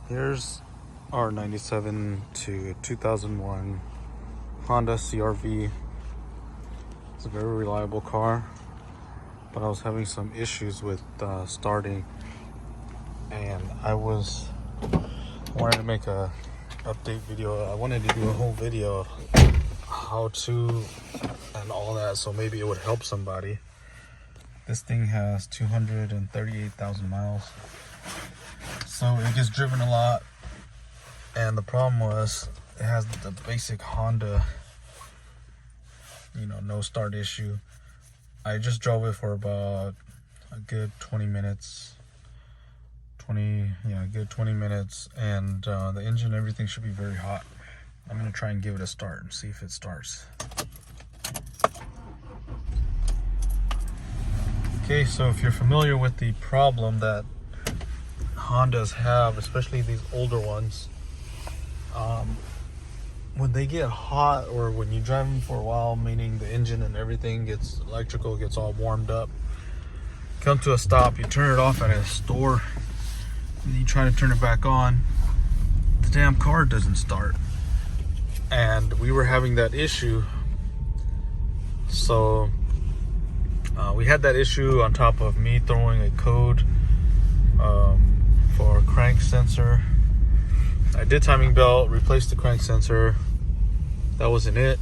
Here's our 97 to 2001 Honda CR-V. It's a very reliable car, but I was having some issues with starting, and I wanted to make a update video. I wanted to do a whole video how to and all that, so maybe it would help somebody. This thing has 238,000 miles, so it gets driven a lot. And the problem was it has the basic Honda, no start issue. I just drove it for about a good 20 minutes. 20 minutes, and the engine, everything should be very hot. I'm gonna try and give it a start and see if it starts. Okay, so if you're familiar with the problem that Hondas have, especially these older ones, when they get hot, or when you drive them for a while, meaning the engine and everything gets electrical, gets all warmed up, come to a stop, you turn it off at a store, and you try to turn it back on, the damn car doesn't start. And we were having that issue. So we had that issue on top of me throwing a code for crank sensor. I did timing belt, replaced the crank sensor. That wasn't it.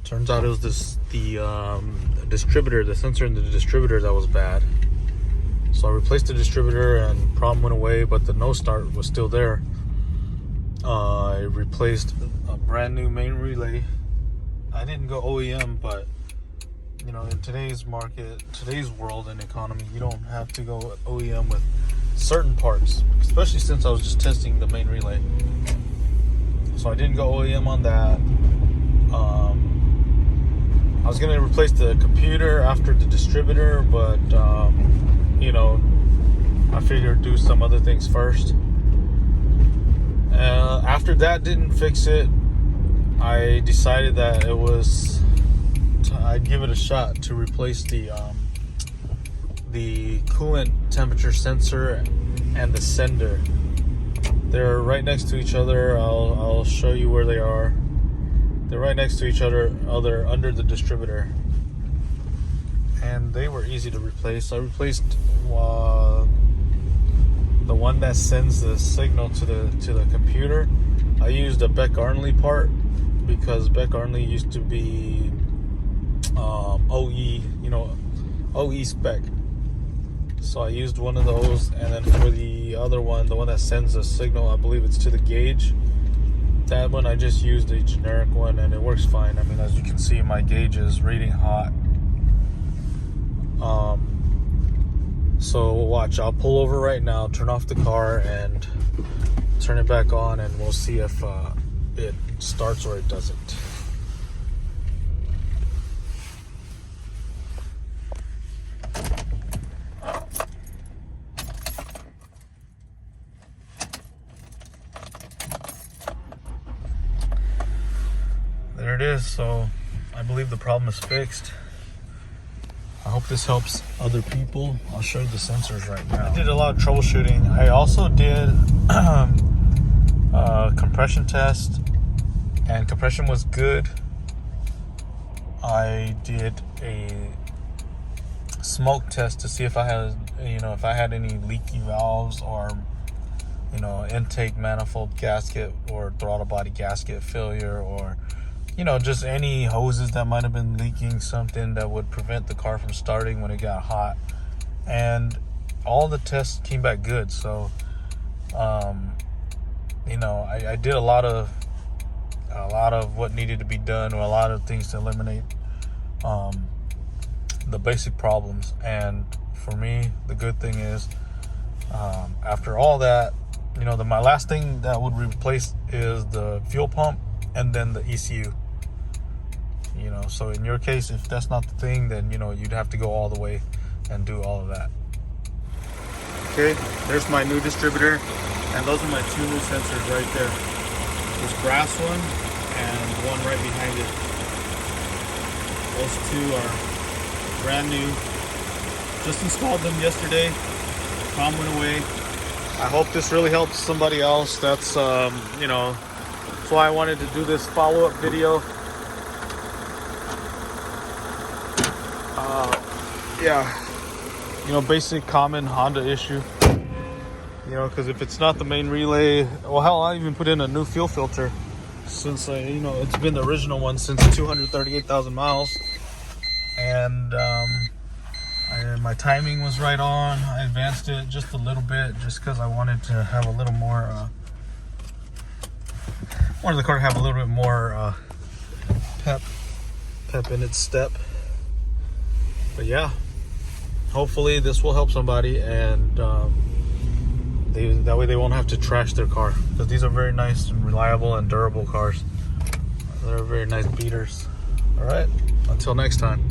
Turns out it was the distributor, the sensor in the distributor that was bad. So I replaced the distributor and problem went away, but the no start was still there. I replaced a brand new main relay. I didn't go OEM, but in today's market, today's world and economy, you don't have to go OEM with certain parts, especially since I was just testing the main relay. So I didn't go OEM on that. I was gonna replace the computer after the distributor, but I figured do some other things first. After that didn't fix it, I decided that I'd give it a shot to replace the coolant temperature sensor and the sender. They're right next to each other. I'll show you where they are. They're right next to each other, under the distributor, and they were easy to replace. I replaced the one that sends the signal to the computer. I used a Beck Arnley part because Beck Arnley used to be OE spec. So I used one of those, and then for the other one, the one that sends the signal, I believe it's to the gauge. That one I just used a generic one, and it works fine. I mean, as you can see, my gauge is reading hot. So watch, I'll pull over right now, turn off the car, and turn it back on, and we'll see if it starts or it doesn't. There it is. So I believe the problem is fixed. I hope this helps other people. I'll show you the sensors right now. I did a lot of troubleshooting. I also did a compression test, and compression was good. I did a smoke test to see if I had any leaky valves, or intake manifold gasket or throttle body gasket failure, or just any hoses that might have been leaking, something that would prevent the car from starting when it got hot. And all the tests came back good. So I did a lot of what needed to be done, or a lot of things to eliminate the basic problems. And for me, the good thing is, after all that, my last thing that would replace is the fuel pump, and then the ECU. So in your case, if that's not the thing, then you'd have to go all the way and do all of that. Okay, there's my new distributor, and those are my two new sensors right there. This brass one and one right behind it. Those two are brand new. Just installed them yesterday. Problem went away. I hope this really helps somebody else. That's you know, that's why I wanted to do this follow-up video. Yeah, you know, basic common Honda issue. You know, because if it's not the main relay, well, hell, I even put in a new fuel filter since you know, it's been the original one since 238,000 miles, and my timing was right on. I advanced it just a little bit just because I wanted to have a little more. Wanted the car to have a little bit more pep in its step. But yeah, hopefully this will help somebody, and that way they won't have to trash their car, because these are very nice and reliable and durable cars. They're very nice beaters. All right, until next time.